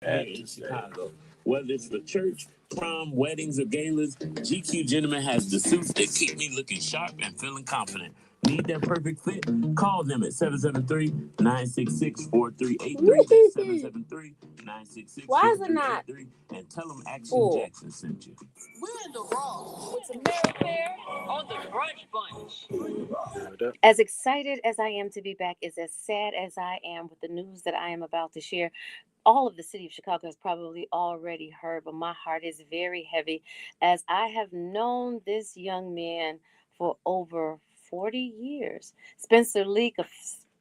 here in Chicago. Whether it's for church, prom, weddings, or galas, GQ Gentleman has the suits that keep me looking sharp and feeling confident. Need that perfect fit? Call them at 773-966-4383. That's 773-966-4383. Why is it not? And tell them Action Jackson sent you. We're in the raw with Samara Fair on the Brunch Bunch. As excited as I am to be back, is as sad as I am with the news that I am about to share. All of the city of Chicago has probably already heard, but my heart is very heavy as I have known this young man for over 40 years. Spencer Leak of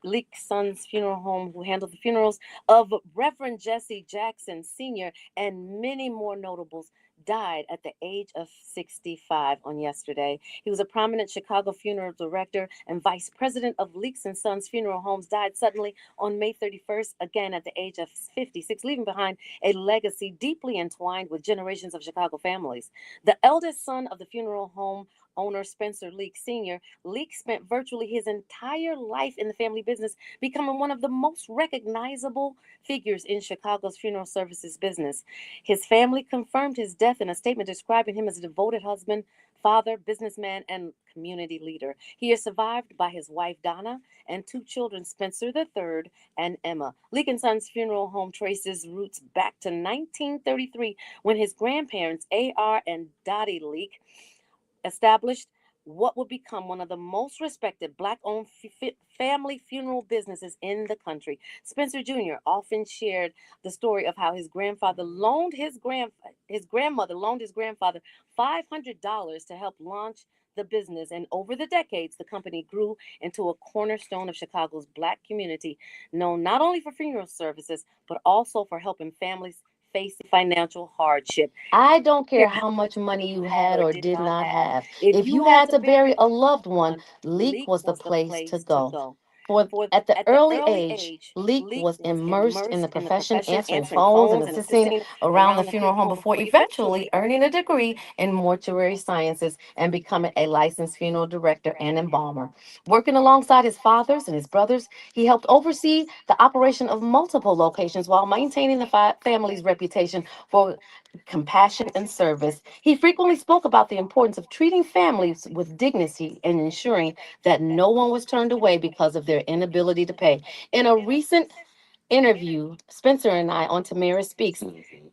Leak Sons Funeral Home, who handled the funerals of Reverend Jesse Jackson Sr. and many more notables, died at the age of 65 on yesterday. He was a prominent Chicago funeral director and vice president of Leaks and Sons Funeral Homes, died suddenly on May 31st, again at the age of 56, leaving behind a legacy deeply entwined with generations of Chicago families. The eldest son of the funeral home owner, Spencer Leak Sr., Leak spent virtually his entire life in the family business, becoming one of the most recognizable figures in Chicago's funeral services business. His family confirmed his death in a statement describing him as a devoted husband, father, businessman, and community leader. He is survived by his wife, Donna, and two children, Spencer III and Emma. Leak and Sons Funeral Home traces roots back to 1933 when his grandparents, A.R. and Dottie Leak, established what would become one of the most respected Black-owned family funeral businesses in the country. Spencer Jr. often shared the story of how his grandmother loaned his grandfather $500 to help launch the business, and over the decades, the company grew into a cornerstone of Chicago's Black community, known not only for funeral services but also for helping families facing financial hardship. I don't care how much money you had or did not have. If you had to bury a loved one, Leak was the place to go. For at the early age, Leak was immersed in the profession, answering phones and assisting around the funeral home before eventually earning a degree in mortuary sciences and becoming a licensed funeral director and embalmer. Working alongside his fathers and his brothers, he helped oversee the operation of multiple locations while maintaining the family's reputation for compassion and service. He frequently spoke about the importance of treating families with dignity and ensuring that no one was turned away because of their inability to pay. In a recent interview, Spencer and I on Tamara Speaks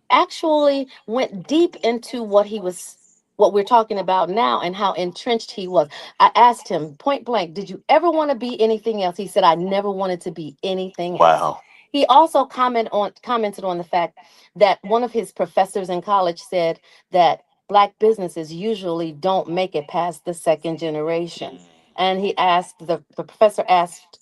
actually went deep into what we're talking about now and how entrenched he was. I asked him point blank, did you ever want to be anything else? He said, I never wanted to be anything else. Wow. He also commented on the fact that one of his professors in college said that Black businesses usually don't make it past the second generation. And the professor asked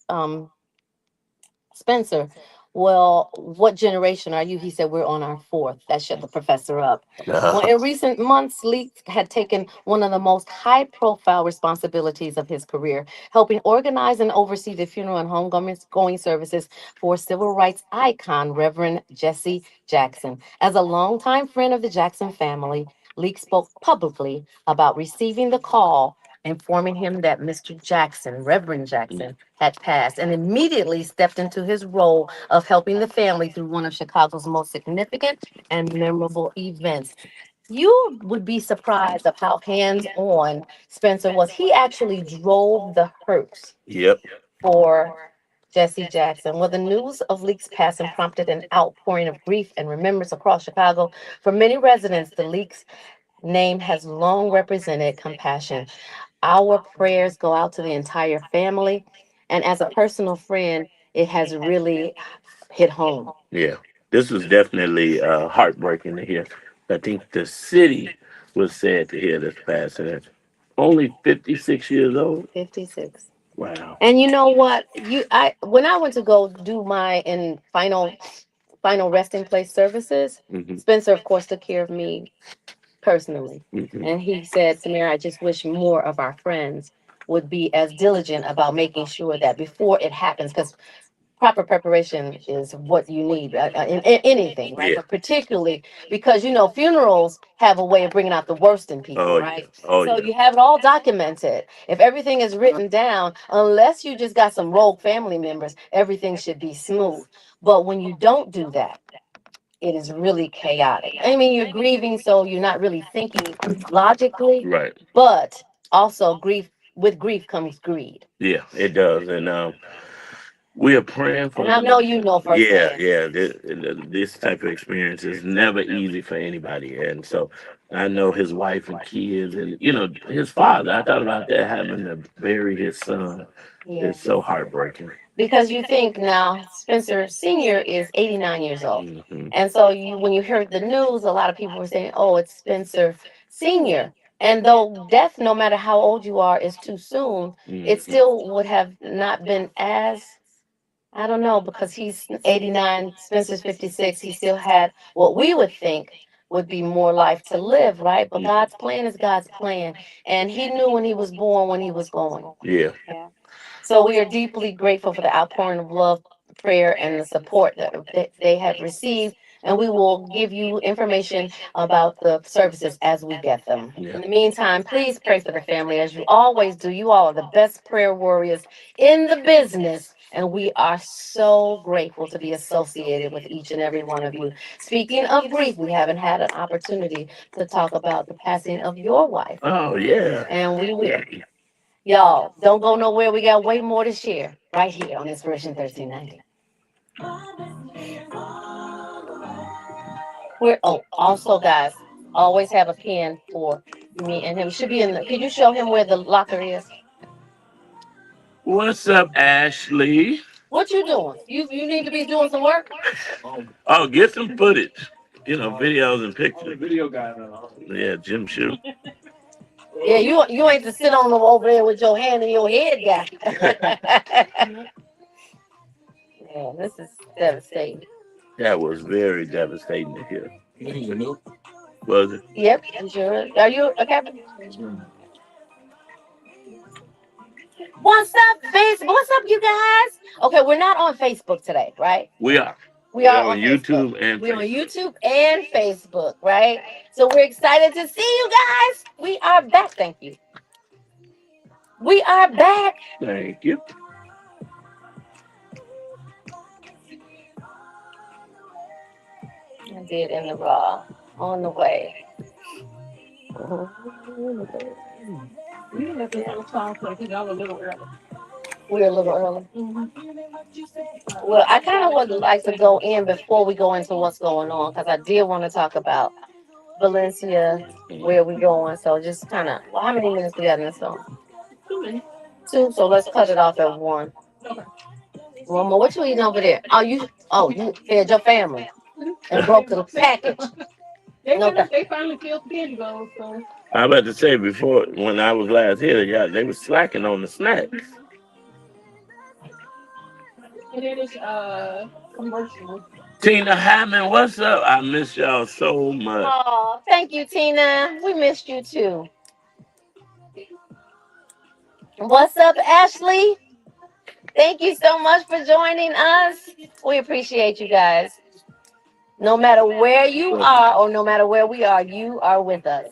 Spencer, well, what generation are you? He said, we're on our fourth. That shut the professor up. Well, in recent months, Leak had taken one of the most high profile responsibilities of his career, helping organize and oversee the funeral and homegoing services for civil rights icon, Reverend Jesse Jackson. As a longtime friend of the Jackson family, Leak spoke publicly about receiving the call informing him that Mr. Jackson, Reverend Jackson, had passed and immediately stepped into his role of helping the family through one of Chicago's most significant and memorable events. You would be surprised of how hands-on Spencer was. He actually drove the hearse. Yep. For Jesse Jackson. Well, the news of Leak's passing prompted an outpouring of grief and remembrance across Chicago. For many residents, the Leak's name has long represented compassion. Our prayers go out to the entire family. And as a personal friend, it has really hit home. Yeah, this was definitely heartbreaking to hear. I think the city was sad to hear this passing at only 56 years old. 56. Wow. And you know what? When I went to go do my final resting place services, Spencer, of course, took care of me personally. And he said, Samira, I just wish more of our friends would be as diligent about making sure that before it happens, because proper preparation is what you need in anything, right? Yeah. But particularly because, funerals have a way of bringing out the worst in people, right? So you have it all documented. If everything is written down, unless you just got some rogue family members, everything should be smooth. But when you don't do that, it is really chaotic. I mean, you're grieving, so you're not really thinking logically, Right. but also with grief comes greed. Yeah, it does. And we are praying for. And I know you know Yeah, firsthand. yeah. This type of experience is never easy for anybody, and so I know his wife and kids, and his father. I thought about that, having to bury his son. Yeah. It's so heartbreaking. Because you think now Spencer Senior is 89 years old. Hmm. And so when you heard the news, a lot of people were saying, "Oh, it's Spencer Senior." And though death, no matter how old you are, is too soon, it still would have not been as, I don't know, because he's 89, Spencer's 56, he still had what we would think would be more life to live, right? But God's plan is God's plan. And he knew when he was born when he was going. Yeah. Yeah. So we are deeply grateful for the outpouring of love, prayer, and the support that they have received. And we will give you information about the services as we get them. Yeah. In the meantime, please pray for the family as you always do. You all are the best prayer warriors in the business. And we are so grateful to be associated with each and every one of you. Speaking of grief, we haven't had an opportunity to talk about the passing of your wife. Oh yeah. And we will. Y'all, don't go nowhere. We got way more to share right here on Inspiration 1390. We're also guys, always have a pen for me and him. Should be in the. Can you show him where the locker is? What's up, Ashley? What you doing? You need to be doing some work. Oh, get some footage. Videos and pictures. Video guy. Yeah, Jim Shoe. Yeah, you ain't to sit on them over there with your hand in your head, guy. Yeah, this is devastating. That was very devastating to hear. Was it? Yep, sure. Are you a captain? What's up, Facebook? What's up, you guys? Okay, we're not on Facebook today, right? We are. We are on YouTube Facebook. and We're on Facebook. YouTube and Facebook, right? So we're excited to see you guys. We are back. Thank you. We are back. Thank you. I did in the raw on the way. We're a little early. Well, I kind of would like to go in before we go into what's going on because I did want to talk about Valencia, where we going. So just kind of, how many minutes we got in this song? 2. So let's cut it off at 1. One more. What you eating over there? You fed your family and broke the package. They finally filled the candy bowls. So. I was about to say before when I was last here, yeah, they were slacking on the snacks. And it is commercial. Tina Hammond, what's up? I miss y'all so much. Oh, thank you, Tina. We missed you too. What's up, Ashley? Thank you so much for joining us. We appreciate you guys. No matter where you are or no matter where we are, you are with us.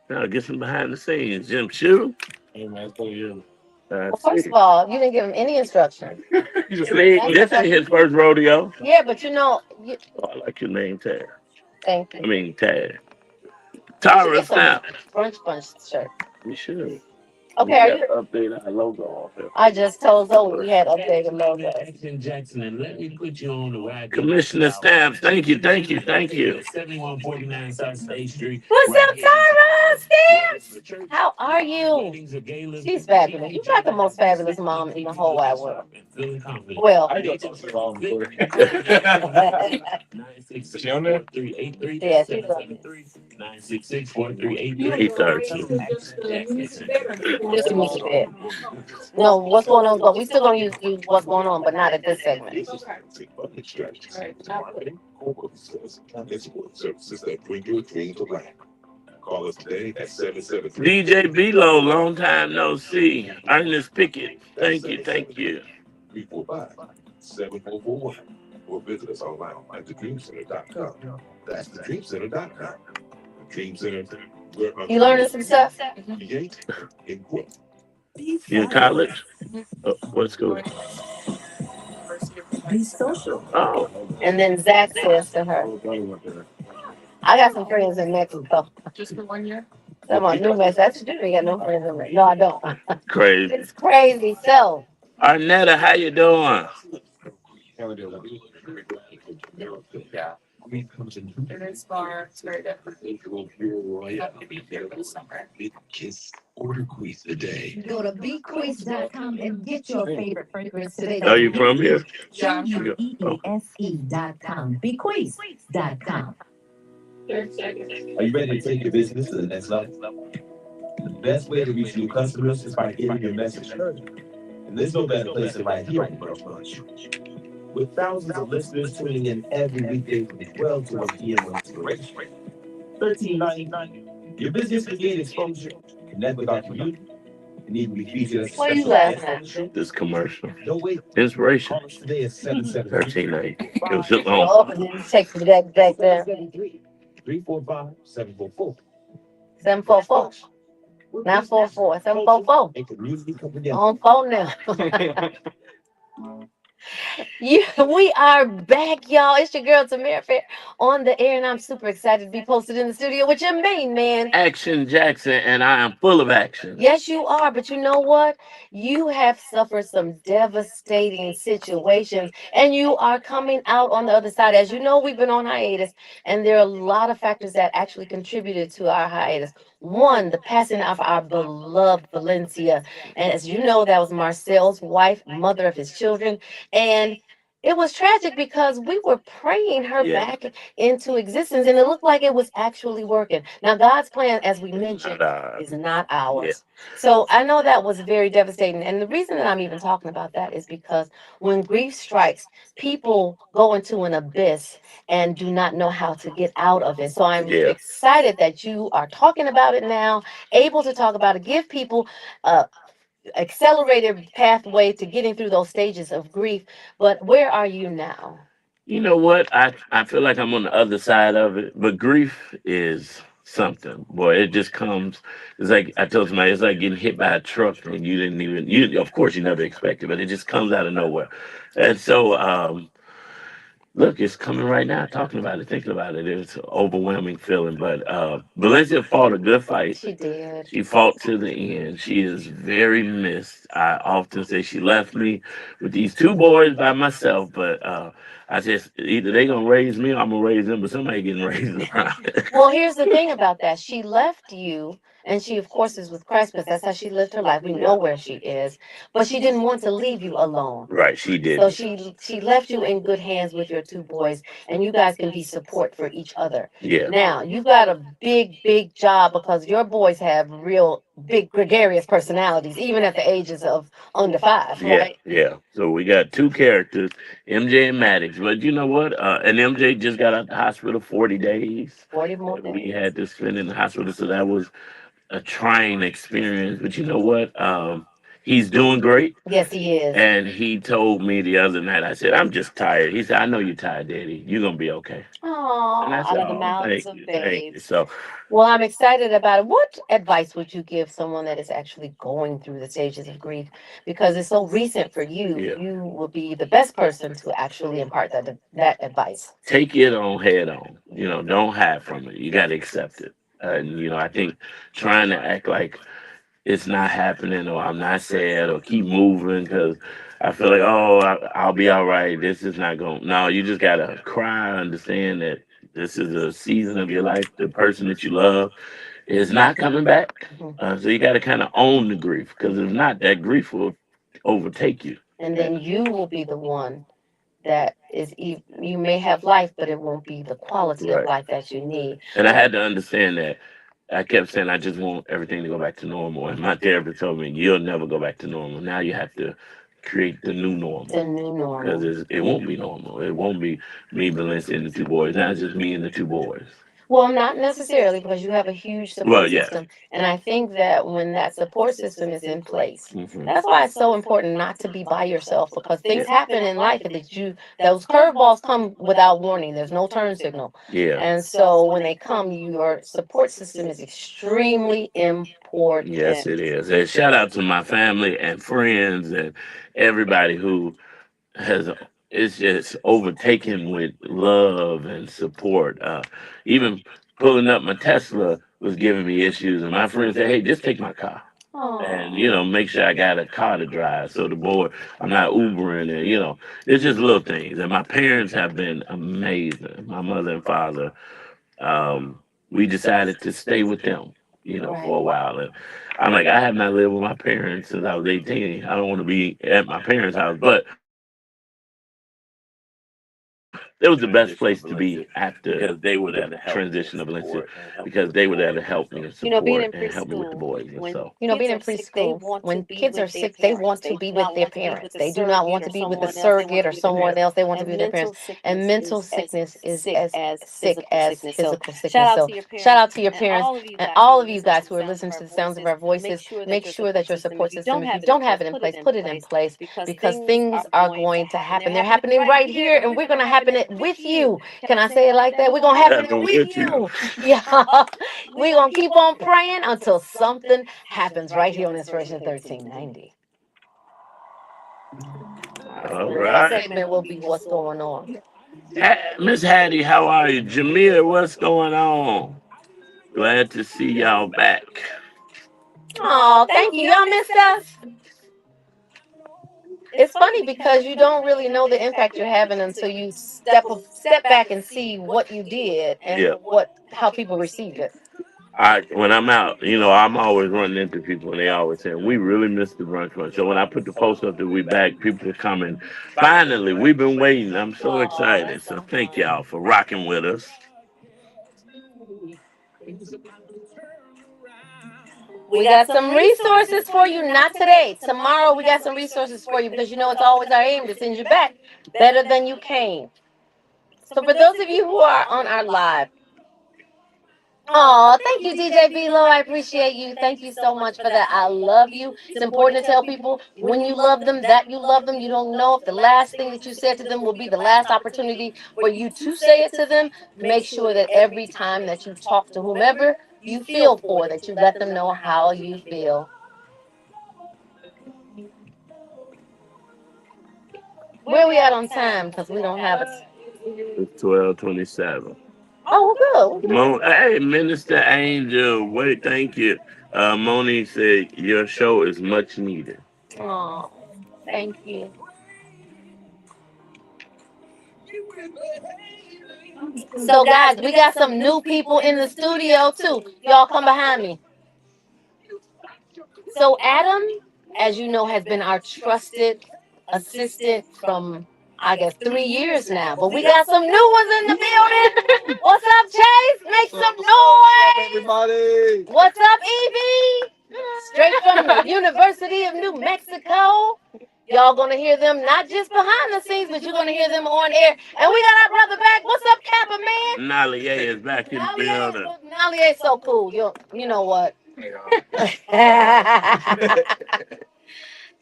Now get some behind the scenes. Jim Shoe. Well, first of all, you didn't give him any instructions. This ain't his first rodeo. Yeah, but Oh, I like your name tag. Thank you. I mean tag. Tara Snap. Brunch Bunch shirt. We should. Okay, Update our logo off there. I just told Zoe we had updated logo. Jackson, and let me put you on the ride. Commissioner Stamps, thank you. 7149 South State Street. What's up, Tara Stamps? How are you? She's fabulous. You got the most fabulous mom in the whole wide world. Well, she on there? Yeah, she's on there. 966-4383. Just to make it. No, what's going on? But we still gonna use what's going on, but not at this segment. Services that bring your dream to life. Call us today at 773. DJ Velo, long time no see. Ernest Pickett, thank you. 345-7441. Or visit us online at thedreamcenter.com. That's thedreamcenter.com. The Dream Center. You learning some stuff? You in college? What school? Be social. Oh, And then Zach says to her, I got some friends in Mexico. Just for 1 year? Come on, New Mexico. That's true. You got no friends in Mexico. No, I don't. crazy. It's crazy. So, Arnetta, how you doing? It is far. It's very different. Happy to be here this summer. Kiss order quiz a day. Go to bequeeze.com and get your favorite fragrance today. Are you from here? Yeah. EESE.com. Bequeeze.com. 30 seconds. Are you ready to take your business to the next level? The best way to reach new customers is by getting your message heard. And there's no better place than right here on Brunch Bunch. With thousands of listeners tuning in every weekday from 12 to 1 p.m. with inspiration. $13.99. Your business can gain exposure, connect with our community, and even be featured as a Why are you special laughing guest on the show. This commercial. Don't wait. Inspiration. Call us today at 773 1390. It was just oh, long. and then you text me back there. 345-744. 744. Not 44. 744. And community come together. On phone now. We are back, y'all. It's your girl Tamara Fair on the air, and I'm super excited to be posted in the studio with your main man. Action Jackson, and I am full of action. Yes, you are, but you know what? You have suffered some devastating situations, and you are coming out on the other side. As you know, we've been on hiatus, and there are a lot of factors that actually contributed to our hiatus. One, the passing of our beloved Valencia. And as you know, that was Marcel's wife, mother of his children. And it was tragic because we were praying her Yeah. back into existence, and it looked like it was actually working. Now, God's plan, as we mentioned, is not ours. So I know that was very devastating. And the reason that I'm even talking about that is because when grief strikes, people go into an abyss and do not know how to get out of it. So I'm Yeah. excited that you are talking about it now, able to talk about it, give people accelerated pathway to getting through those stages of grief. But where are you now? You know what? I feel like I'm on the other side of it, but grief is something. Boy, it just comes. It's like I told somebody, it's like getting hit by a truck and you didn't even. You of course you never expect it, but it just comes out of nowhere. And so, look, it's coming right now. Talking about it, thinking about it, it's an overwhelming feeling. But Valencia fought a good fight. She did. She fought to the end. She is very missed. I often say she left me with these two boys by myself, but I just either they gonna raise me or I'm gonna raise them, but somebody getting raised around. Well, here's the thing about that. She left you, and she, of course, is with Christ because that's how she lived her life. We know where she is, but she didn't want to leave you alone. Right, she did. So she left you in good hands with your two boys, and you guys can be support for each other. Yeah. Now, you got a big job because your boys have real big gregarious personalities, even at the ages of under 5, Yeah, right? yeah. So we got two characters, MJ and Maddox. But you know what? And MJ just got out the hospital 40 days. 40 more We days. had to spend in the hospital, so that was a trying experience. But you know what? He's doing great. Yes, he is. And he told me the other night, I said, I'm just tired. He said, I know you're tired, Daddy. You're going to be okay. Oh, And I out said, of the oh, mouths thank of you, thank you. babes. So, Well, I'm excited about it. What advice would you give someone that is actually going through the stages of grief? Because it's so recent for you. Yeah. You will be the best person to actually impart that advice. take it on head on. You know, don't hide from it. You got to accept it. And, you know, I think trying to act like it's not happening or I'm not sad or keep moving because I feel like, oh, I'll be all right. This is not going. No, you just got to cry, understand that this is a season of your life. The person that you love is not coming back. So you got to kind of own the grief because if not, that grief will overtake you. And then you will be the one that is, you may have life, but it won't be the quality of Right. life that you need. And I had to understand that. I kept saying I just want everything to go back to normal. And my therapist told me, you'll never go back to normal. Now you have to create the new normal. The new normal. Because it won't be normal. It won't be me, Valencia, and the two boys. Now it's just me and the two boys. Well, not necessarily because you have a huge support Well, yeah. system. And I think that when that support system is in place, Mhm. that's why it's so important not to be by yourself because things happen in life that those curveballs come without warning. There's no turn signal. Yeah. And so when they come, your support system is extremely important. Yes, it is. And shout out to my family and friends and everybody who has it's just overtaken with love and support. Even pulling up my Tesla was giving me issues, and my friend said, "Hey, just take my car." And make sure I got a car to drive. So the boy, I'm not Ubering, and it's just little things. And my parents have been amazing. My mother and father. We decided to stay with them, for a while. And I'm like, I have not lived with my parents since I was 18. I don't want to be at my parents' house, but it was the best place to be after the transition of Valencia because they were there to help me and Being support in and help me with the preschool, boys. And when so, being in preschool, when kids are sick, they want to be with their parents. They do not want to be with a surrogate or someone else. They want to be with their parents. And mental sickness is as sick as physical sickness. So shout out to your parents and all of you guys who are listening to the sounds of our voices. Make sure that your support system, if you don't have it in place, put it in place because things are going to happen. They're happening right here, and we're going to happen it with you. Can I say it like that? We're going to happen it with you. Yeah. We're going to keep on praying until something happens right here on Inspiration 1390. all The next right. segment will be what's going on. Miss Hattie, how are you? Jameer, what's going on? Glad to see y'all back. Oh, thank you. Y'all missed us. It's funny because you don't really know the impact you're having until you step back and see what you did and Yeah. how people received it. When I'm out, I'm always running into people and they always saying, we really missed the brunch run. So when I put the post up that we back, people are coming. Finally, we've been waiting. I'm so excited. So thank y'all for rocking with us. We got some resources for you, not today. Tomorrow we got some resources for you because it's always our aim to send you back better than you came. So for those of you who are on our live, oh, thank you, DJ Velo. I appreciate you. Thank you so much for that. I love you. It's important to tell people when you love them that you love them. You don't know if the last thing that you said to them will be the last opportunity for you to say it to them. Make sure that every time that you talk to whomever you feel for, that you let them know how you feel. Where we at on time? Because we don't have it. It's 12:27. Oh, we're good. Hey, Minister Angel. Wait, thank you. Moni said your show is much needed. Oh, thank you. So, guys, we got some new people in the studio, too. Y'all come behind me. So, Adam, as you know, has been our trusted assistant from, I guess, 3 years now. But we got some new ones in the building. What's up, Chase? Make some noise. Everybody. What's up, Evie? Straight from the University of New Mexico. Y'all gonna hear them not just behind the scenes, but you're gonna hear them on air. And we got our brother back. What's up, Kappa, man? Nalier is back in the building. Nalier is so cool. You know what?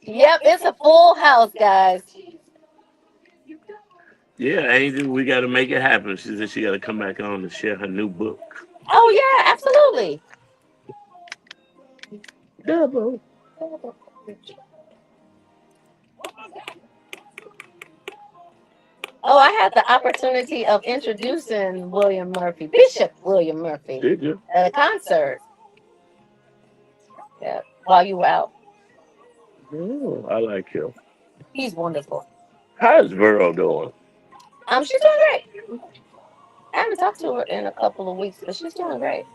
Yep, it's a full house, guys. Yeah, Angel, we got to make it happen. She said she got to come back on to share her new book. Oh yeah, absolutely. Double. Oh, I had the opportunity of introducing William Murphy, Bishop William Murphy, Did you? at a concert. Yeah, while you were out. Oh, I like him. He's wonderful. How's Vero doing? She's doing great. I haven't talked to her in a couple of weeks, but she's doing great.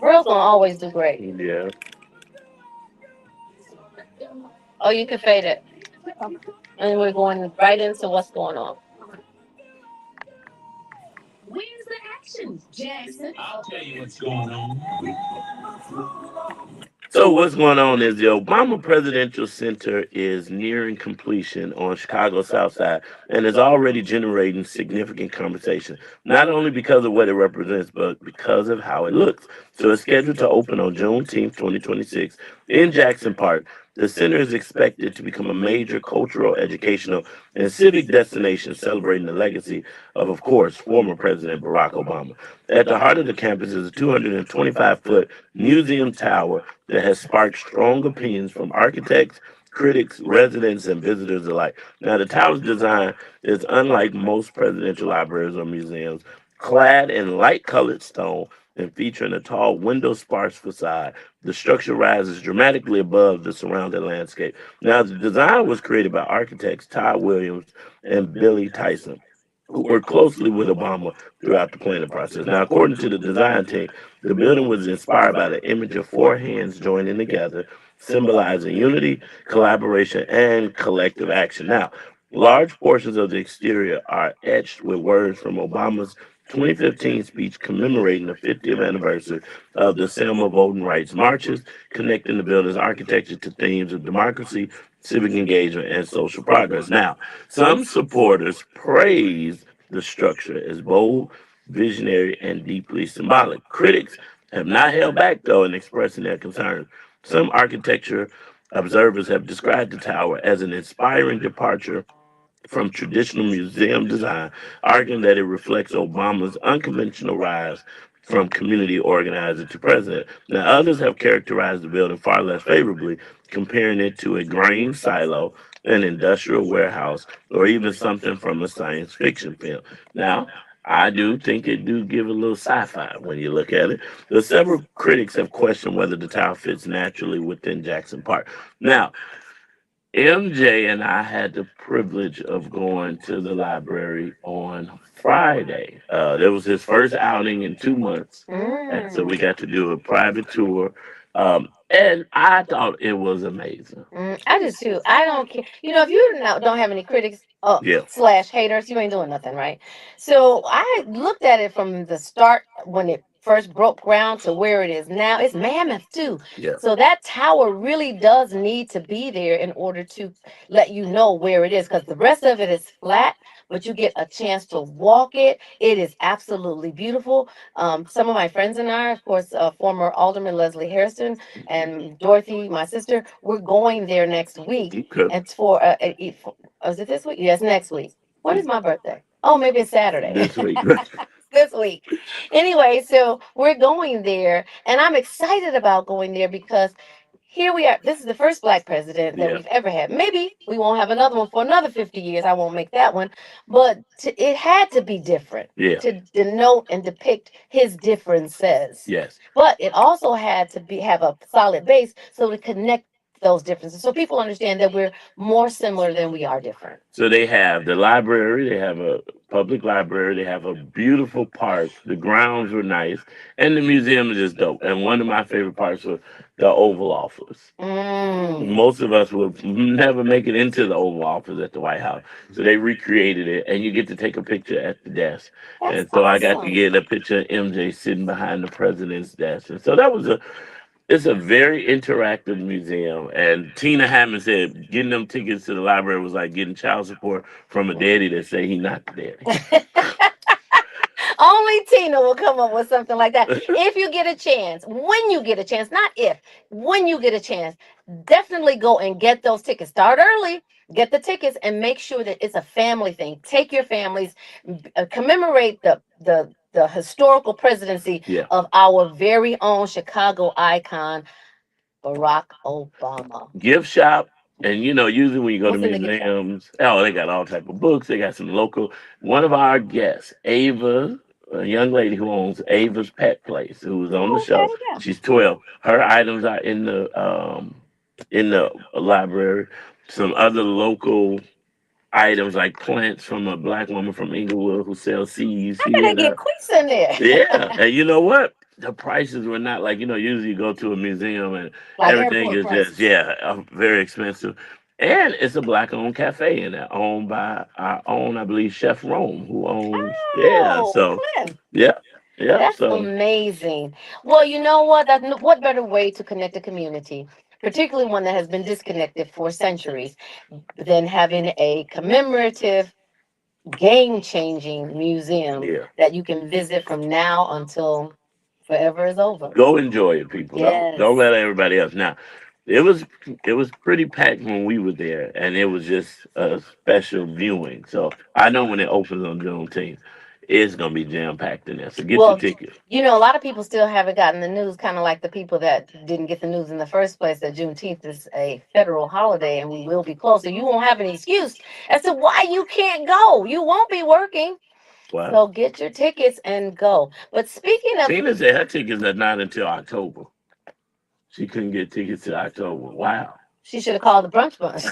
Girls gonna always do great. Yeah. Oh, you can fade it. And we're going right into what's going on. Where's the action, Jackson? I'll tell you what's going on. So what's going on is the Obama Presidential Center is nearing completion on Chicago's South Side and is already generating significant conversation, not only because of what it represents, but because of how it looks. So it's scheduled to open on Juneteenth, 2026 in Jackson Park. The center is expected to become a major cultural, educational, and civic destination celebrating the legacy of course, former President Barack Obama. At the heart of the campus is a 225-foot museum tower that has sparked strong opinions from architects, critics, residents, and visitors alike. Now, the tower's design is unlike most presidential libraries or museums, clad in light colored stone and featuring a tall window sparse facade. The structure rises dramatically above the surrounding landscape. Now, the design was created by architects Todd Williams and Billy Tyson, who worked closely with Obama throughout the planning process. Now, according to the design team, the building was inspired by the image of four hands joining together, symbolizing unity, collaboration, and collective action. Now, large portions of the exterior are etched with words from Obama's 2015 speech commemorating the 50th anniversary of the Selma Voting Rights Marches, connecting the building's architecture to themes of democracy, civic engagement, and social progress. Now, some supporters praise the structure as bold, visionary, and deeply symbolic. Critics have not held back, though, in expressing their concerns. Some architecture observers have described the tower as an inspiring departure from traditional museum design, arguing that it reflects Obama's unconventional rise from community organizer to president. Now, others have characterized the building far less favorably, comparing it to a grain silo, an industrial warehouse, or even something from a science fiction film. Now, I do think it do give a little sci-fi when you look at it. But several critics have questioned whether the tower fits naturally within Jackson Park. Now, MJ and I had the privilege of going to the library on Friday. That was his first outing in 2 months. And so we got to do a private tour. And I thought it was amazing. I do too. I don't care. You know, if you don't have any critics Yeah. slash haters, you ain't doing nothing, right? So I looked at it from the start when it first broke ground to where it is now. It's mammoth too. Yeah. So that tower really does need to be there in order to let you know where it is, because the rest of it is flat, but you get a chance to walk it. It is absolutely beautiful. Some of my friends and I, of course, former Alderman Leslie Harrison and Dorothy, my sister, we're going there next week. Okay. And it's for, is it this week? Yes, next week. When is my birthday? Oh, maybe it's Saturday. This week. This week. Anyway, so we're going there, and I'm excited about going there because here we are. This is the first black president that Yeah. we've ever had. Maybe we won't have another one for another 50 years. I won't make that one. But it had to be different Yeah. to denote and depict his differences. Yes. But it also had to have a solid base so to connect those differences. So people understand that we're more similar than we are different. So they have the library, they have a public library, they have a beautiful park. The grounds were nice, and the museum is just dope. And one of my favorite parts was the Oval Office. Most of us would never make it into the Oval Office at the White House, so they recreated it, and you get to take a picture at the desk. That's And so I got to awesome. get a picture of MJ sitting behind the president's desk, and so that was it's a very interactive museum. And Tina Hammond said getting them tickets to the library was like getting child support from a daddy that say he not the daddy. Only Tina will come up with something like that. If you get a chance, when you get a chance, not if, when you get a chance, definitely go and get those tickets. Start early, get the tickets, and make sure that it's a family thing. Take your families, commemorate the historical presidency Yeah. of our very own Chicago icon, Barack Obama. Gift shop. And you know, usually when you go What's to in the gift shop? museums, oh, they got all type of books. They got some local. One of our guests, Ava, a young lady who owns Ava's Pet Place, who was on the show. Okay, yeah. She's 12. Her items are in the library. Some other local items like plants from a black woman from Inglewood who sells seeds. How here did they and get there. queens in there? Yeah, and you know what? The prices were not like, usually you go to a museum and Like everything is airport just prices. very expensive. And it's a black owned cafe in there, owned by our own, I believe, Chef Rome, who owns Oh, so Cliff. yeah. That's So amazing. Well, you know what? What better way to connect a community, particularly one that has been disconnected for centuries, than having a commemorative, game-changing museum yeah. that you can visit from now until forever is over. Go enjoy it, people. Yes. Don't let everybody else. Now, it was pretty packed when we were there, and it was just a special viewing. So I know when it opens on Juneteenth, it's gonna be jam packed in there. So get Well, your ticket. you know, a lot of people still haven't gotten the news, kind of like the people that didn't get the news in the first place, that Juneteenth is a federal holiday and we will be closed. So you won't have any excuse as to why you can't go. You won't be working. Wow. So get your tickets and go. But speaking of, Tina said her tickets are not until October. She couldn't get tickets till October. Wow. she should have called the brunch bunch.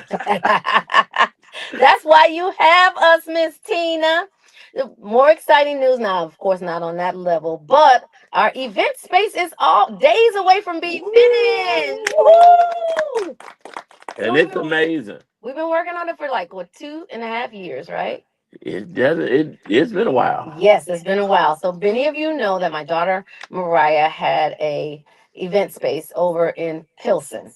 That's why you have us, Miss Tina. The more exciting news now, of course, not on that level, but our event space is all days away from being finished. Woo! And it's amazing. We've been working on it for like, what, 2.5 years, right? It's been a while. Yes, it's been a while. So many of you know that my daughter Mariah had a event space over in Pilsen.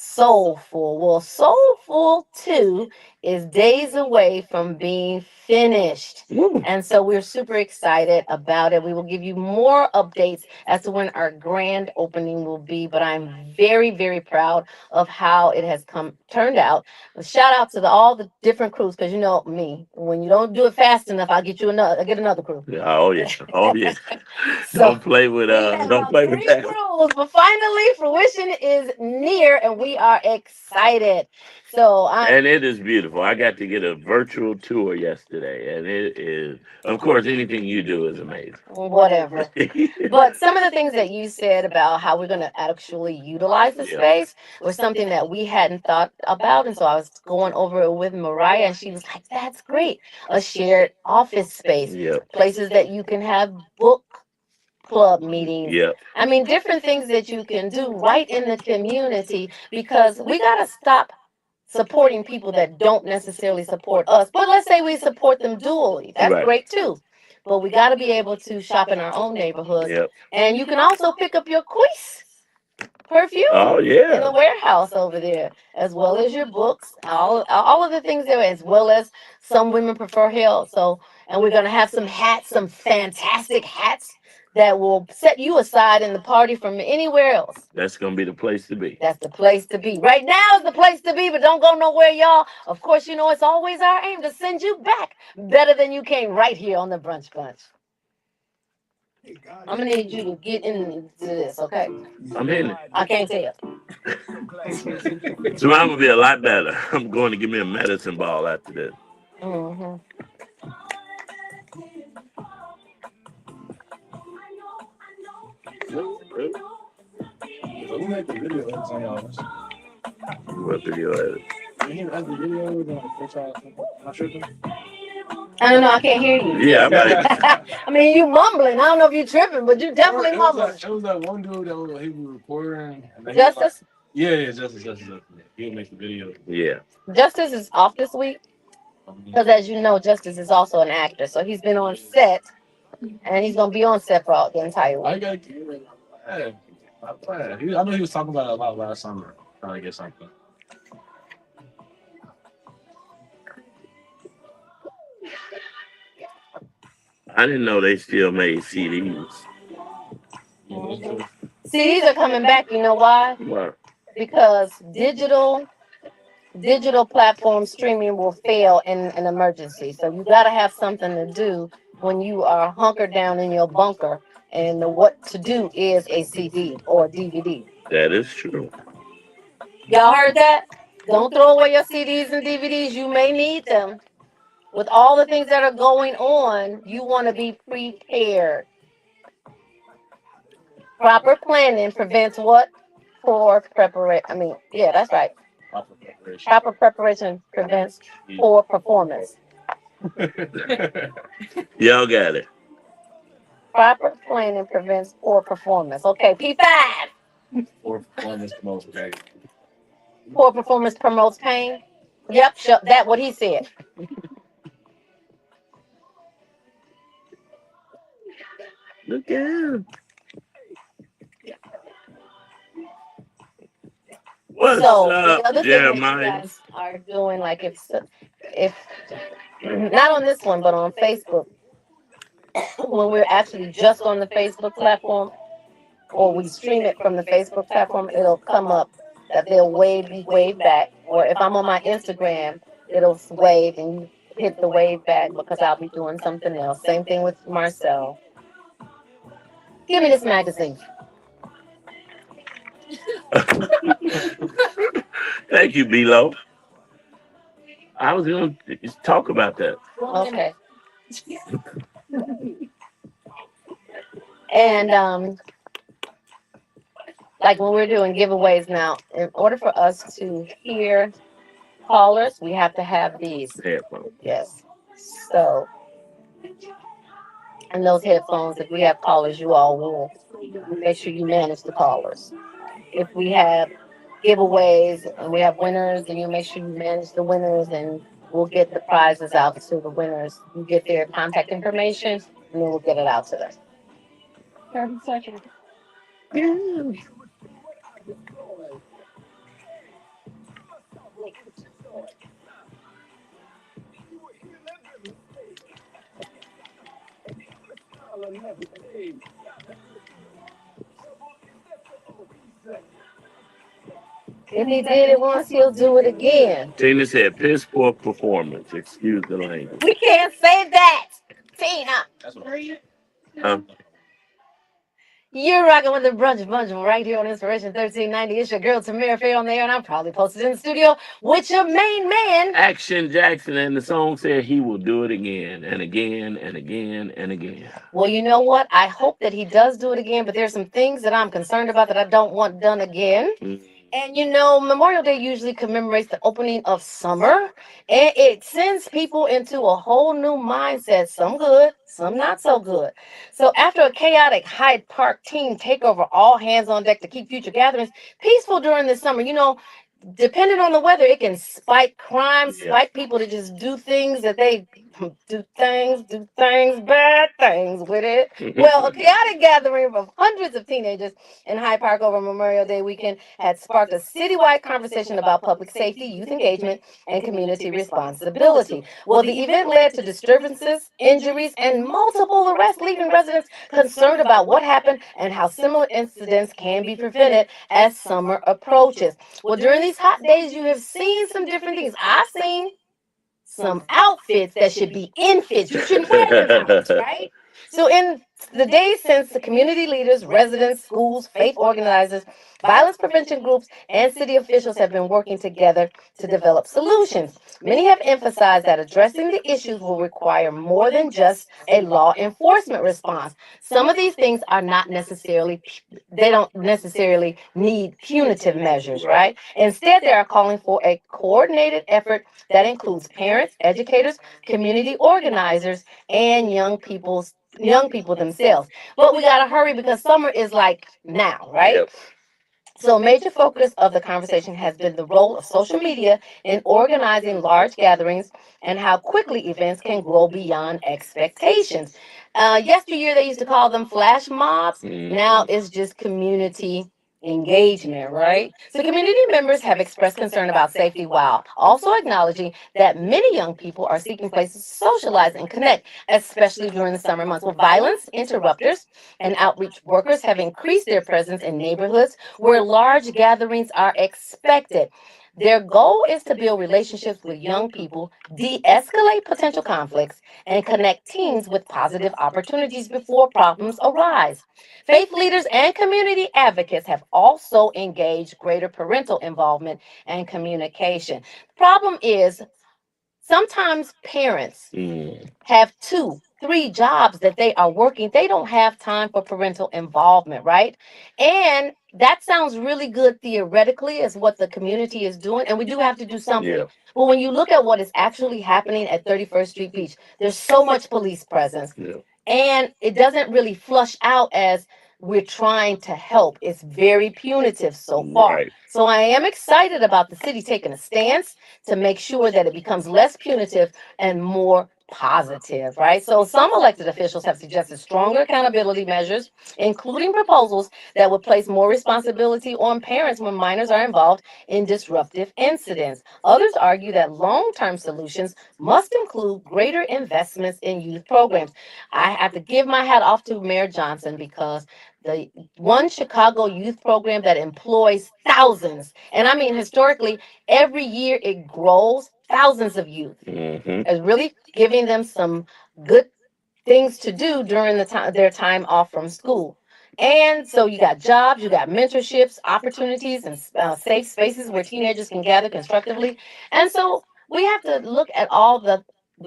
Soulful. Well, Soulful 2 is days away from being finished. Woo. And so we're super excited about it. We will give you more updates as to when our grand opening will be, but I'm very, very proud of how it has turned out. Shout out to all the different crews, because you know me, when you don't do it fast enough, I'll get another crew. Oh yeah. Oh yeah. So, don't play with we have don't play with 3 that. crews, but finally fruition is near and we are excited. So And it is beautiful. I got to get a virtual tour yesterday, and it is, of course, anything you do is amazing. whatever. But some of the things that you said about how we're going to actually utilize the Yeah. space was something that we hadn't thought about. And so I was going over it with Mariah, and she was like, that's great. A shared office space, Yep. places that you can have book club meetings. Yep. I mean, different things that you can do right in the community, because we got to stop supporting people that don't necessarily support us. But let's say we support them dually. That's Right. great too. But we got to be able to shop in our own neighborhoods. Yep. And you can also pick up your Quis perfume Oh in the yeah. warehouse over there, as well as your books, all of the things there, as well as some women prefer health. So, and we're gonna have some hats, some fantastic hats that will set you aside in the party from anywhere else. That's gonna be the place to be. That's the place to be. Right now is the place to be, but don't go nowhere, y'all. Of course, you know it's always our aim to send you back better than you came right here on the Brunch Bunch. I'm gonna need you to get into this, okay? I'm in it. I can't tell. So I'm gonna be a lot better. I'm going to give me a medicine ball after this. Mm-hmm. Who made the video edits on y'all? What video is it? You have the video not tripping? I don't know. I can't hear you. Yeah, I'm like, I mean, you mumbling. I don't know if you're tripping, but you definitely It was mumbling. that one dude that was he was recording. And then he was Justice, like, yeah, Justice. He'll make the video. yeah. Justice is off this week because, as you know, Justice is also an actor, so he's been on set, and he's gonna be on set for all the entire I week. gotta get it. I'm glad. I know he was talking about it a lot last summer, trying to get something. I didn't know they still made CDs. CDs are coming back. You know why? What? Because digital platform streaming will fail in an emergency. So you got to have something to do when you are hunkered down in your bunker. And what to do is a CD or a DVD. That is true. Y'all heard that? Don't throw away your CDs and DVDs. You may need them. With all the things that are going on, you want to be prepared. Proper planning prevents what? Poor preparation. I mean, yeah, that's right. Proper preparation. Proper preparation prevents poor performance. Y'all got it. Proper planning prevents poor performance. Okay, P5. Or performance promotes pain. Poor performance promotes pain. Yep, sure, that what he said. Look at him. What's So the up, other thing that you Jeremiah? guys are doing, like if not on this one, but on Facebook, when we're actually just on the Facebook platform, or we stream it from the Facebook platform, it'll come up that they'll wave back. Or if I'm on my Instagram, it'll wave and you hit the wave back because I'll be doing something else. Same thing with Marcel. Give me this magazine. Thank you, B-Lo. I was going to talk about that. Okay. And like when we're doing giveaways now, in order for us to hear callers, we have to have these. Headphones. Yes. So, and those headphones, if we have callers, you all will make sure you manage the callers. If we have giveaways and we have winners, then you make sure you manage the winners, and we'll get the prizes out to the winners. You get their contact information, and then we'll get it out to them. 30 seconds. If he did it once, he'll do it again. Tina said, piss poor performance. Excuse the language. We can't say that, Tina. That's what Huh? You're rocking with the brunch bunch right here on Inspiration 1390. It's your girl Tamara Faye on there, and I'm probably posted in the studio with your main man. Action Jackson, and the song said he will do it again and again and again and again. Well, you know what? I hope that he does do it again, but there's some things that I'm concerned about that I don't want done again. And you know, Memorial Day usually commemorates the opening of summer, and it sends people into a whole new mindset, some good, some not so good. So after a chaotic Hyde Park team takeover, all hands on deck to keep future gatherings peaceful during the summer, you know, depending on the weather, it can spike crime, spike people to just do things that they do things, bad things with it. Well, a chaotic gathering of hundreds of teenagers in Hyde Park over Memorial Day weekend had sparked a citywide conversation about public safety, youth engagement, and community responsibility. Well, the event led to disturbances, injuries, and multiple arrests, leaving residents concerned about what happened and how similar incidents can be prevented as summer approaches. Well, during these hot days, you have seen some different things. I've seen some outfits that should be in fits. You shouldn't wear them out, right? So in the days since, the community leaders, residents, schools, faith organizers, violence prevention groups, and city officials have been working together to develop solutions. Many have emphasized that addressing the issues will require more than just a law enforcement response. Some of these things are not necessarily, they don't necessarily need punitive measures, right? Instead, they are calling for a coordinated effort that includes parents, educators, community organizers, and young people themselves. But we gotta hurry because summer is like now, right? Yep. So a major focus of the conversation has been the role of social media in organizing large gatherings and how quickly events can grow beyond expectations. Yesteryear, they used to call them flash mobs. Now it's just community engagement, right? So community members have expressed concern about safety while also acknowledging that many young people are seeking places to socialize and connect, especially during the summer months. Well, violence interrupters and outreach workers have increased their presence in neighborhoods where large gatherings are expected. Their goal is to build relationships with young people, de-escalate potential conflicts, and connect teens with positive opportunities before problems arise. Faith leaders and community advocates have also engaged greater parental involvement and communication. The problem is sometimes parents have 2, 3 jobs that they are working. They don't have time for parental involvement, right? And that sounds really good theoretically as what the community is doing. And we do have to do something. Yeah. But when you look at what is actually happening at 31st Street Beach, there's so much police presence. Yeah. And it doesn't really flush out as we're trying to help. It's very punitive so far. Right. So I am excited about the city taking a stance to make sure that it becomes less punitive and more positive, right? So some elected officials have suggested stronger accountability measures, including proposals that would place more responsibility on parents when minors are involved in disruptive incidents. Others argue that long-term solutions must include greater investments in youth programs. I have to give my hat off to Mayor Johnson because the One Chicago Youth Program that employs thousands, and I mean historically, every year it grows thousands of youth. Mm-hmm. Is really giving them some good things to do during the time their time off from school. And so you got jobs, you got mentorships, opportunities, and safe spaces where teenagers can gather constructively. And so we have to look at all the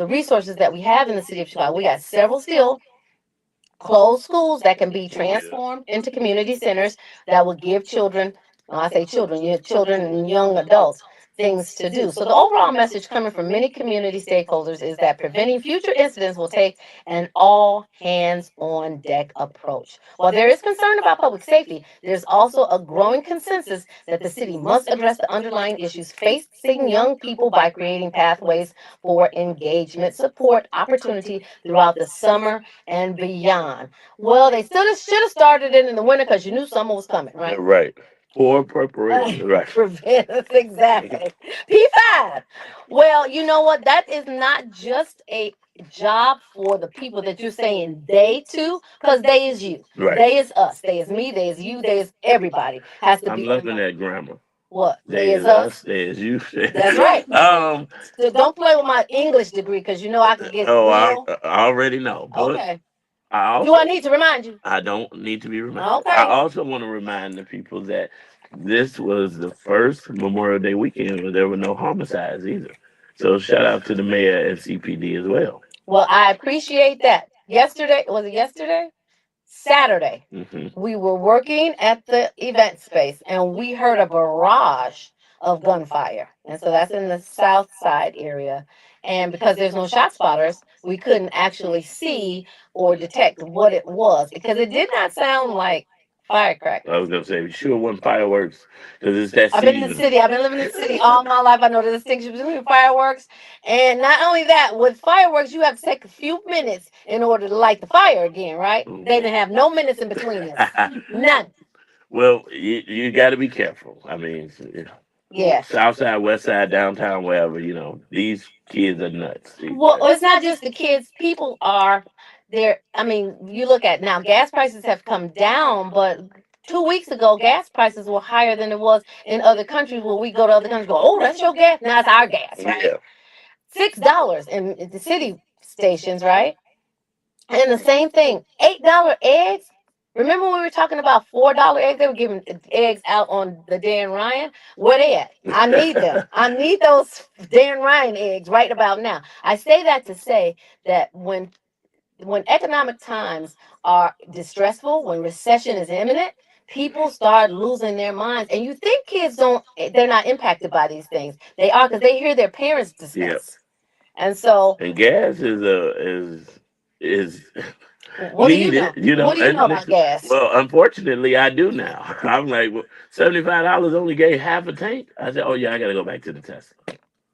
resources that we have in the city of Chicago. We got several still closed schools that can be transformed into community centers that will give children, when I say children, you have children and young adults, things to do. So the overall message coming from many community stakeholders is that preventing future incidents will take an all hands on deck approach. While there is concern about public safety, there's also a growing consensus that the city must address the underlying issues facing young people by creating pathways for engagement, support, opportunity throughout the summer and beyond. Well, they still should have started it in the winter because you knew summer was coming, right? Right. For preparation. Right. Prevent exactly. P5. Well, you know what? That is not just a job for the people that you're saying they to, because they is you. Right. They is us. They is me. They is you. They is everybody. Has to I'm be. loving that grammar. What? They is us. They is you. That's right. Um. So don't play with my English degree because you know I could get. Oh, real. I already know. But Okay. I also, Do I need to remind you? I don't need to be reminded. Okay. I also want to remind the people that this was the first Memorial Day weekend where there were no homicides either. So shout out to the mayor and CPD as well. Well, I appreciate that. Yesterday, was it yesterday? Saturday, Hmm. we were working at the event space and we heard a barrage of gunfire. And so that's in the south side area. And because there's no shot spotters, we couldn't actually see or detect what it was because it did not sound like firecrackers. I was gonna say, be sure it wasn't fireworks because it's that I've been in the season. city. I've been living in the city all my life. I know the distinction between fireworks. And not only that, with fireworks, you have to take a few minutes in order to light the fire again, right? They didn't have no minutes in between this. None. Well, you got to be careful. I mean, Yeah. South side, west side, downtown, wherever, these kids are nuts. Well, it's not just the kids. People are there. I mean, you look at now, gas prices have come down, but 2 weeks ago, gas prices were higher than it was in other countries where we go to other countries, go, oh, that's your gas. Now it's our gas, right? Yeah. $6 in the city stations, right? And the same thing, $8 eggs. Remember when we were talking about $4 eggs? They were giving eggs out on the Dan Ryan. Where they at? I need them. I need those Dan Ryan eggs right about now. I say that to say that when economic times are distressful, when recession is imminent, people start losing their minds. And you think kids they're not impacted by these things. They are because they hear their parents discuss. Yep. And so And gas is what needed, do you know? What do you know about gas? Well, unfortunately, I do now. I'm like, well, $75 only gave half a tank. I said, oh yeah, I got to go back to the Tesla.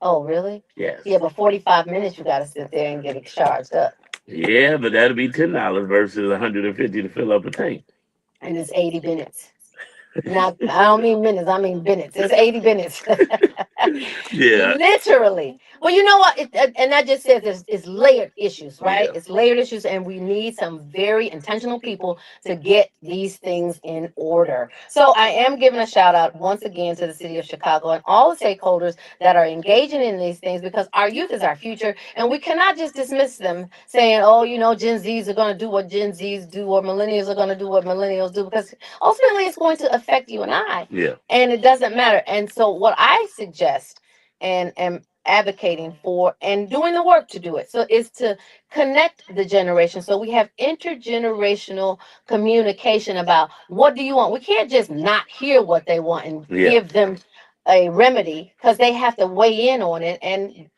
Oh, really? Yes. Yeah, but 45 minutes you got to sit there and get it charged up. Yeah, but that'll be $10 versus $150 to fill up a tank. And it's 80 minutes. Not, I don't mean minutes, I mean minutes. It's 80 minutes. Yeah. Literally. Well, you know what? And that just says it's layered issues, right? Yeah. It's layered issues, and we need some very intentional people to get these things in order. So I am giving a shout out once again to the city of Chicago and all the stakeholders that are engaging in these things because our youth is our future, and we cannot just dismiss them saying, oh, Gen Zs are going to do what Gen Zs do, or millennials are going to do what millennials do, because ultimately it's going to affect you and I. Yeah. And it doesn't matter. And so what I suggest and am advocating for and doing the work to do it is to connect the generation so we have intergenerational communication about what do you want. We can't just not hear what they want and give them a remedy because they have to weigh in on it and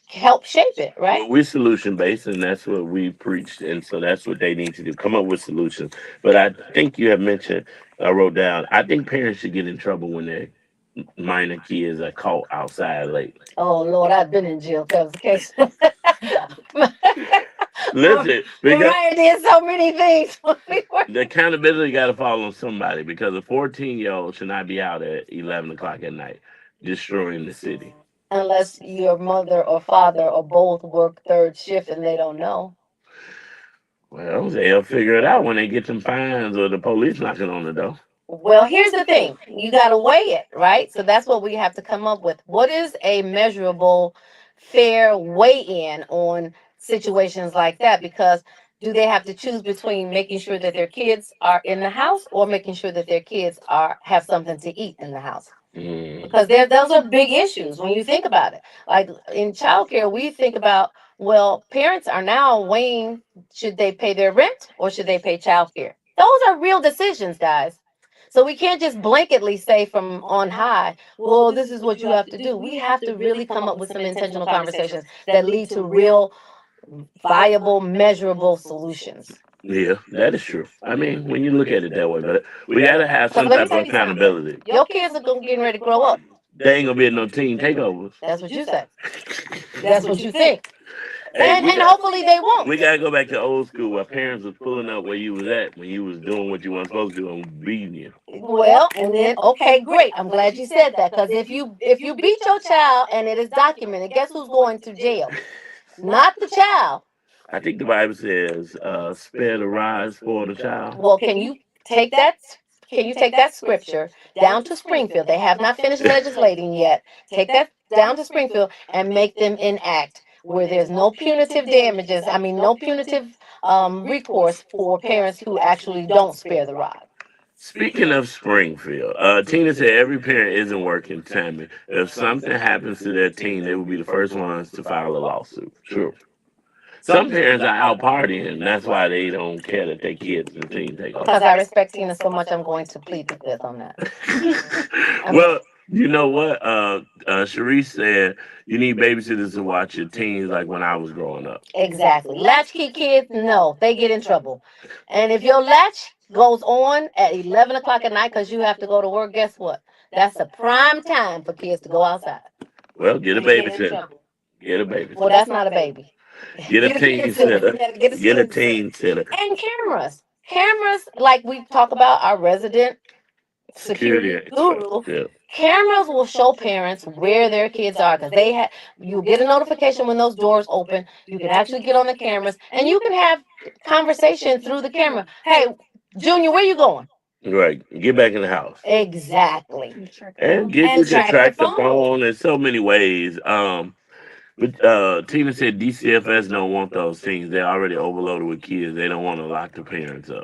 help shape it, right? Well, we're solution based, and that's what we preached, and so that's what they need to do, come up with solutions. But I think you have mentioned, I wrote down, I think parents should get in trouble when their minor kids are caught outside late. Oh Lord, I've been in jail because the case. Listen, because Mariah did so many things. the accountability got to fall on somebody, because a 14-year-old should not be out at 11 o'clock at night destroying the city. Unless your mother or father or both work third shift and they don't know. Well, they'll figure it out when they get them fines or the police knocking on the door. Well, here's the thing. You got to weigh it, right? So that's what we have to come up with. What is a measurable, fair weigh-in on situations like that? Because do they have to choose between making sure that their kids are in the house or making sure that their kids are have something to eat in the house? Because those are big issues when you think about it. Like in childcare, we think about, well, parents are now weighing, should they pay their rent or should they pay childcare? Those are real decisions, guys. So we can't just blanketly say from on high, well, this is what you have to do. We have to really come up with some intentional conversations that lead to real, viable, measurable solutions. Yeah, that is true. I mean, when you look at it that way, but we gotta have some Let me type tell of you something. accountability. Your kids are gonna getting ready to grow up. There ain't gonna be no teen takeovers. That's what you say. That's what you think. Hey, And hopefully they won't. we gotta go back to old school where parents was pulling up where you was at when you was doing what you weren't supposed to do and beating you. Well, and then okay, great. I'm glad you said that because if you beat your child and it is documented, guess who's going to jail? Not the child. I think the Bible says, spare the rod, spoil the child. Well, can you take that? Can you take that scripture down to Springfield? They have not finished legislating yet. Take that down to Springfield and make them enact where there's no punitive damages. I mean, no punitive recourse for parents who actually don't spare the rod. Speaking of Springfield, Tina said every parent isn't working, Tammy. If something happens to their teen, they will be the first ones to file a lawsuit. True. Some parents are out partying, that's why they don't care that their kids and teen take off. Because I respect Tina so much, I'm going to plead the fifth on that. Well, you know what? Sharice said you need babysitters to watch your teens like when I was growing up. Exactly. Latchkey kids, no, they get in trouble. And if your latch goes on at 11 o'clock at night because you have to go to work, guess what? That's a prime time for kids to go outside. Well, get a and get in babysitter. trouble. Get a babysitter. Well, that's not a baby. Get a teen sitter. Get a teen sitter. And cameras. Cameras, like we talk about our resident security guru. Yeah. Cameras will show parents where their kids are because you get a notification when those doors open. You can actually get on the cameras and you can have conversation through the camera. Hey, Junior, where you going? Right. Get back in the house. Exactly. And get And you to track track the the phone in so many ways. But Tina said DCFS don't want those things. They're already overloaded with kids. They don't want to lock the parents up.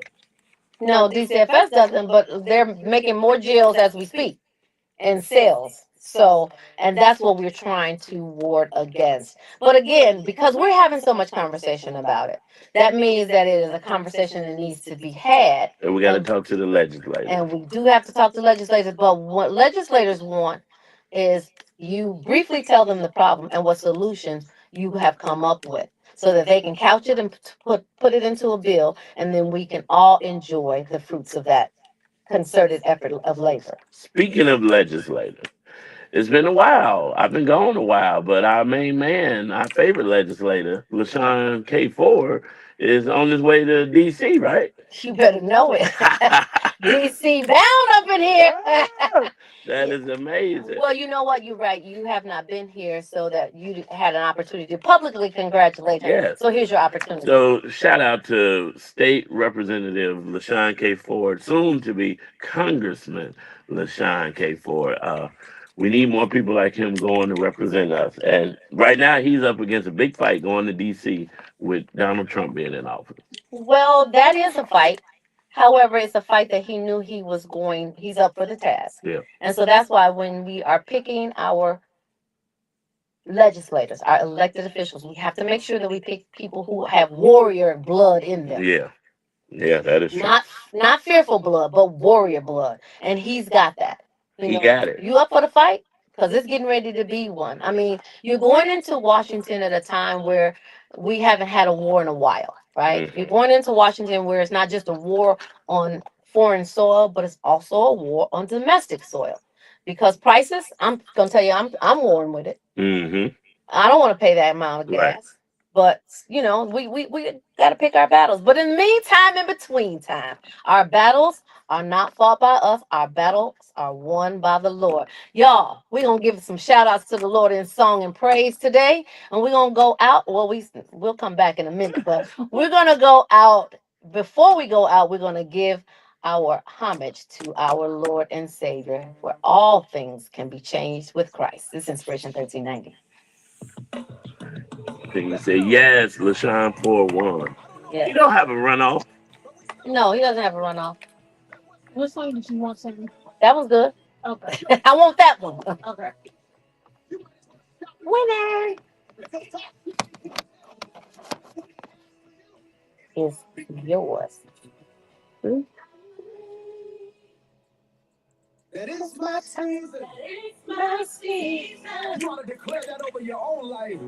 No, DCFS doesn't, but they're making more jails as we speak and cells. So, and that's what we're trying to ward against. But again, because we're having so much conversation about it, that means that it is a conversation that needs to be had. And we got to talk to the legislators. And we do have to talk to legislators. But what legislators want is you briefly tell them the problem and what solutions you have come up with, so that they can couch it and put it into a bill, and then we can all enjoy the fruits of that concerted effort of labor. Speaking of legislators, it's been a while. I've been gone a while, but our main man, our favorite legislator, LaShawn K. Ford, is on his way to D.C., right? You better know it. DC bound up in here. That is amazing. Well, you know what? You're right. You have not been here so that you had an opportunity to publicly congratulate him. Yes. So here's your opportunity. So shout out to State Representative LaShawn K. Ford, soon to be Congressman LaShawn K. Ford. We need more people like him going to represent us. And right now he's up against a big fight going to D.C. with Donald Trump being in office. Well, that is a fight. However, it's a fight that he knew he's up for the task. Yeah. And so that's why when we are picking our legislators, our elected officials, we have to make sure that we pick people who have warrior blood in them. Yeah. Yeah, that is true. Not fearful blood, but warrior blood. And he's got that. He got it. You up for the fight? Because it's getting ready to be one. I mean, you're going into Washington at a time where we haven't had a war in a while, right? Mhm. You're going into Washington where it's not just a war on foreign soil, but it's also a war on domestic soil. Because prices, I'm gonna tell you, I'm warm with it. Mm-hmm. I don't want to pay that amount of gas. Right. But we got to pick our battles. But in the meantime, in between time, our battles are not fought by us. Our battles are won by the Lord. Y'all, we're going to give some shout outs to the Lord in song and praise today. And we're going to go out. Well, we'll come back in a minute, but we're going to go out. Before we go out, we're going to give our homage to our Lord and Savior, where all things can be changed with Christ. This is Inspiration 1390. Then you say, yes, LaShawn 4-1. Yeah. You don't have a runoff. No, he doesn't have a runoff. What song did you want singing? That was good. Okay. I want that one. Okay. Winner is yours. That is my season. My season. You want to declare that over your own life.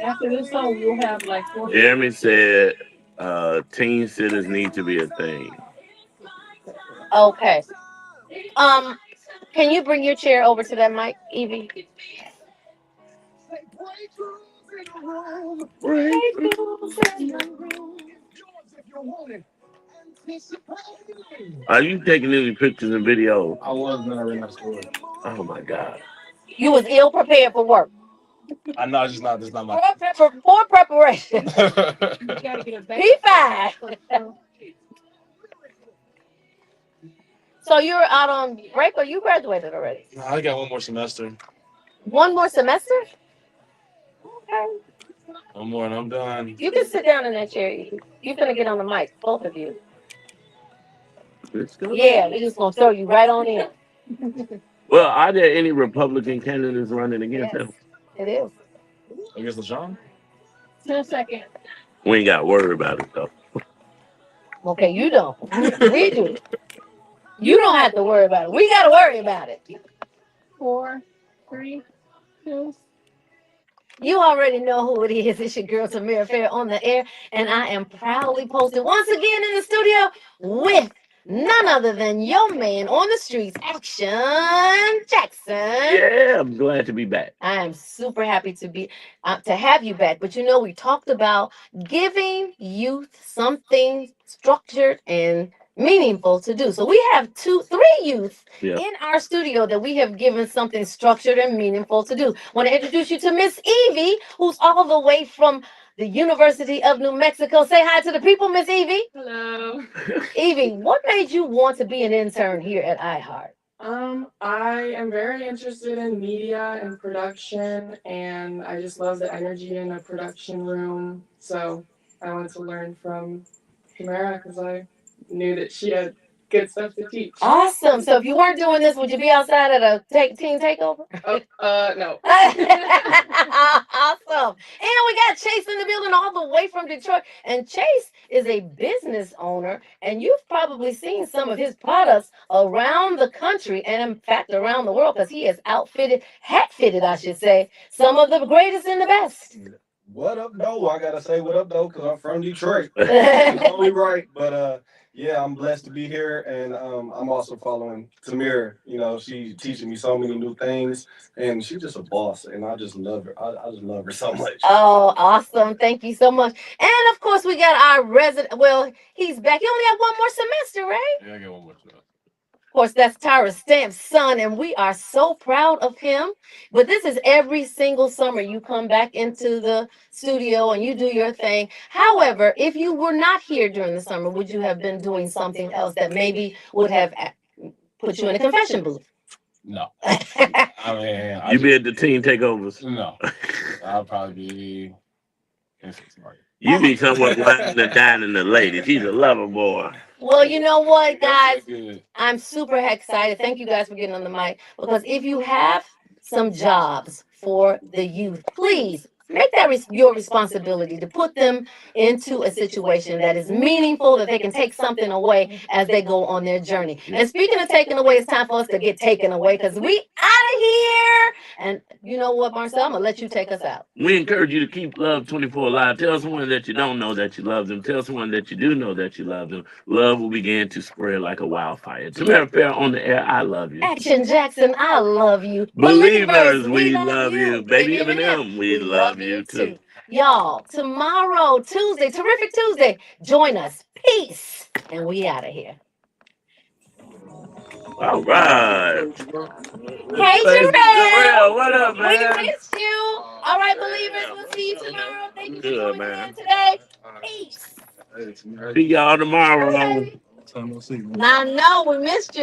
After this song, we'll have like 4. Jeremy said, teen sitters need to be a thing. Okay. Can you bring your chair over to that mic, Evie? Are you taking any pictures and videos? I was gonna read that story. Oh my God. You was ill prepared for work. I know it's just not. This not my. Poor preparation. You gotta get a back. P5. So you're out on break or you graduated already? I got one more semester. One more semester? Okay. One more and I'm done. You can sit down in that chair. You're gonna get on the mic, both of you. Let's go. Yeah, we're just gonna throw you right on in. Well, are there any Republican candidates running against Yes, him? it is. I guess LaShawn. 10 seconds. We ain't got to worry about it, though. Okay, you don't. We do. You don't have to worry about it. We gotta worry about it. 4, 3, 2. You already know who it is. It's your girl Tamira Fair on the air, and I am proudly posted once again in the studio with none other than your man on the streets, Action Jackson. Yeah, I'm glad to be back. I am super happy to have you back. But you know, we talked about giving youth something structured and meaningful to do. So we have 3 youth Yeah. in our studio that we have given something structured and meaningful to do. Want to introduce you to Miss Evie, who's all the way from the University of New Mexico. Say hi to the people, Miss Evie. Hello. Evie, what made you want to be an intern here at iHeart? I am very interested in media and production, and I just love the energy in a production room. So I wanted to learn from Tamara because I knew that she had good stuff to teach. Awesome. So if you weren't doing this, would you be outside at a team takeover? No. Awesome. And we got Chase in the building all the way from Detroit. And Chase is a business owner, and you've probably seen some of his products around the country and in fact around the world, because he has hat fitted, I should say, some of the greatest and the best. What up, though? I gotta say what up, though, because I'm from Detroit. It's only right, but yeah, I'm blessed to be here, and I'm also following Tamira. You know, she's teaching me so many new things, and she's just a boss, and I just love her. I just love her so much. Oh, awesome. Thank you so much. And of course, we got our resident. Well, he's back. He only have one more semester, right? Yeah, I got one more semester. Of course, that's Tyra Stamp's son, and we are so proud of him. But this is every single summer you come back into the studio and you do your thing. However, if you were not here during the summer, would you have been doing something else that maybe would have put you in a confession booth? No. I mean, You be at the team takeovers. No. I'll probably be in Six Market. You be somewhere whining and dining the ladies. He's a lover boy. Well, you know what, guys? Good. I'm super excited. Thank you guys for getting on the mic. Because if you have some jobs for the youth, please make that your responsibility to put them into a situation that is meaningful, that they can take something away as they go on their journey. And speaking of taking away, it's time for us to get taken away because we out of here. And you know what, Marcel? I'm going to let you take us out. We encourage you to keep Love 24 alive. Tell someone that you don't know that you love them. Tell someone that you do know that you love them. Love will begin to spread like a wildfire. Tamara Fair on the air, I love you. Action Jackson, I love you. Believers, we love you. Baby Eminem, we love you too. Y'all, tomorrow, Tuesday, Terrific Tuesday, join us. Peace. And we out of here. All right. Hey, Terrell, Terrell. what up, We man? missed you. All right, believers, we'll see you tomorrow. Thank you for Good, joining man. in today. Peace. See y'all tomorrow. Time no see. I know we missed you.